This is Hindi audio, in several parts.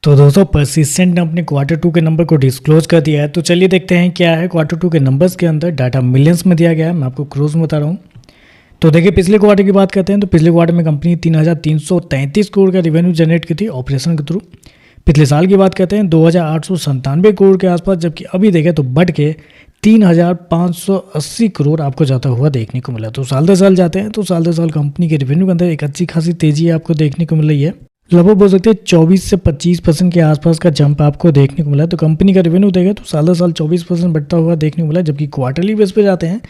तो दोस्तों परसिस्टेंट ने अपने क्वार्टर टू के नंबर को डिस्क्लोज कर दिया है। तो चलिए देखते हैं क्या है क्वार्टर टू के नंबर्स के अंदर। डाटा मिलियंस में दिया गया है, मैं आपको क्रोज में बता रहा हूँ। तो देखिए पिछले क्वार्टर की बात करते हैं तो पिछले क्वार्टर में कंपनी 3,333 करोड़ का रेवेन्यू जनरेट की थी ऑपरेशन के थ्रू। पिछले साल की बात करते हैं 2,897 करोड़ के आसपास, जबकि अभी देखें तो बढ़ के 3,580 करोड़ आपको जाता हुआ देखने को मिला। तो साल दर साल जाते हैं तो साल दर साल कंपनी के रेवेन्यू के अंदर एक अच्छी खासी तेजी आपको देखने को मिल रही है। लगभग बोल सकते हैं 24 से 25% के आसपास का जंप आपको देखने को मिला। तो कंपनी का रेवेन्यू देखें तो साल दर साल 24% बढ़ता हुआ देखने को मिला। जबकि क्वार्टरली बेस पे जाते हैं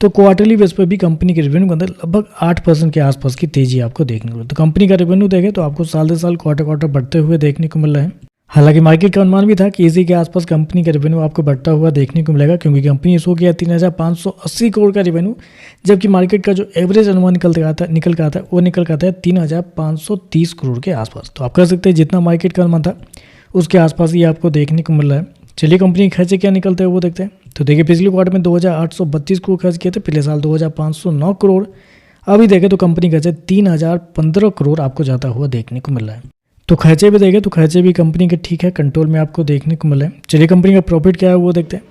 तो क्वार्टरली बेस पे भी कंपनी के रेवेन्यू के अंदर लगभग 8% के आसपास की तेजी आपको देखने को मिला। तो कंपनी का रेवेन्यू देखें तो आपको साल दर साल क्वार्टर बढ़ते हुए देखने को मिल रहा है। हालांकि मार्केट का अनुमान भी था कि इसी के आसपास कंपनी का रेवेन्यू आपको बढ़ता हुआ देखने को मिलेगा, क्योंकि कंपनी ने शो किया 3,580 करोड़ का रेवेन्यू, जबकि मार्केट का जो एवरेज अनुमान निकल कर आता है 3,530 करोड़ के आसपास। तो आप कह सकते हैं जितना मार्केट का अनुमान था उसके आसपास ही आपको देखने को मिल रहा है। चलिए कंपनी के खर्चे क्या निकलते हैं वो देखते हैं। तो देखिए पिछले क्वार्टर में 2,832 करोड़ खर्च किए थे, पिछले साल 2,509 करोड़। अभी देखें तो कंपनी खर्चे 3,015 करोड़ आपको जाता हुआ देखने को मिल रहा है। तो खर्चे भी देखें तो खर्चे भी कंपनी के ठीक है, कंट्रोल में आपको देखने को मिला है। चलिए कंपनी का प्रॉफिट क्या है वो देखते हैं।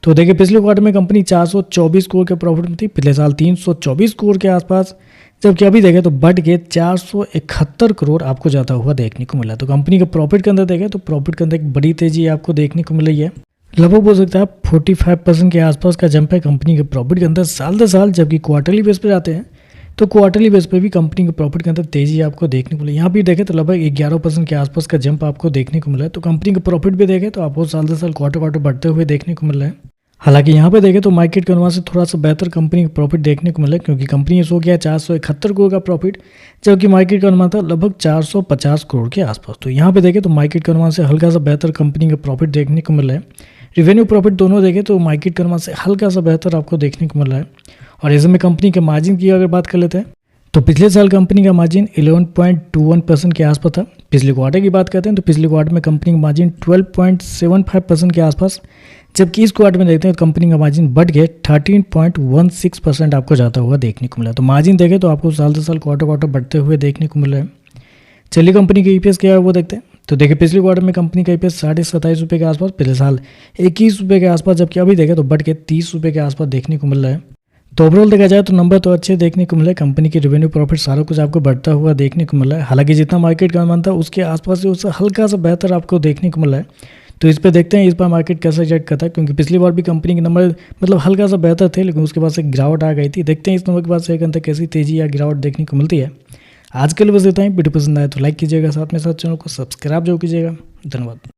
तो देखिए पिछले क्वार्टर में कंपनी 424 करोड़ के प्रॉफिट में थी, पिछले साल 324 करोड़ के आसपास, जबकि अभी देखें तो बढ़ के 471 करोड़ आपको जाता हुआ देखने को मिला। तो कंपनी के प्रॉफिट के अंदर देखें तो प्रॉफिट के अंदर एक बड़ी तेजी आपको देखने को मिल रही है। लगभग बोल सकते हैं आप 45% के आसपास का जंप है कंपनी के प्रॉफिट के अंदर साल दर साल। जबकि क्वार्टरली बेस पे जाते हैं तो क्वार्टरली बेस पे भी कंपनी के प्रॉफिट के अंदर तेजी आपको देखने को मिली। यहाँ भी देखें तो लगभग 11% के आसपास का जंप आपको देखने को मिला है। तो कंपनी के प्रॉफिट भी देखें तो आपको साल दर साल क्वार्टर बढ़ते हुए देखने को मिल रहा है। हालांकि यहाँ पे देखें तो मार्केट के अनुमान से थोड़ा सा बेहतर कंपनी का प्रॉफिट देखने को मिला है, क्योंकि कंपनी ने शो किया 471 करोड़ का प्रॉफिट, जबकि मार्केट का अनुमान था लगभग 450 करोड़ के आसपास। तो यहाँ पे देखें तो मार्केट के अनुमान से हल्का सा बेहतर कंपनी का प्रॉफिट देखने को मिल रहा है। रेवेन्यू प्रॉफिट दोनों देखें तो मार्केट के अनुमान से हल्का सा बेहतर आपको देखने को मिल रहा है। और ऐसे में कंपनी के मार्जिन की अगर बात कर लेते हैं तो पिछले साल कंपनी का मार्जिन 11.21% के आसपास था। पिछले क्वार्टर की बात करते हैं तो पिछले क्वार्टर में कंपनी का मार्जिन 12.75% के आसपास, जबकि इस क्वार्टर में देखते हैं तो कंपनी का मार्जिन बढ़ के 13.16% आपको जाता हुआ देखने को मिला। तो मार्जिन देखें तो आपको साल दर साल क्वार्टर बढ़ते हुए देखने को मिल रहा है। चलिए कंपनी के ईपीएस क्या है वो देखते हैं। तो देखिए पिछले क्वार्टर में कंपनी का ईपीएस 27.5 रुपये के आसपास, पिछले साल 21 रुपये के आसपास, जबकि अभी देखें तो बढ़ के 30 रुपये के आसपास देखने को मिल रहा है। तो ओवरऑल देखा जाए तो नंबर तो अच्छे देखने को मिले। कंपनी की रेवेन्यू प्रॉफिट सारा कुछ आपको बढ़ता हुआ देखने को मिला है। हालांकि जितना मार्केट का अनुमान था उसके आसपास से उससे हल्का सा बेहतर आपको देखने को मिला है। तो इस पर देखते हैं इस बार मार्केट कैसे रिएक्ट करता है, क्योंकि पिछली बार भी कंपनी के नंबर मतलब हल्का सा बेहतर थे, लेकिन उसके बाद से गिरावट आ गई थी। देखते हैं इस नंबर के बाद से एक अंतर कैसी तेजी या गिरावट देखने को मिलती है। आज के लिए बस इतना ही। वीडियो पसंद आए तो लाइक कीजिएगा, साथ में साथ चैनल को सब्सक्राइब जरूर कीजिएगा। धन्यवाद।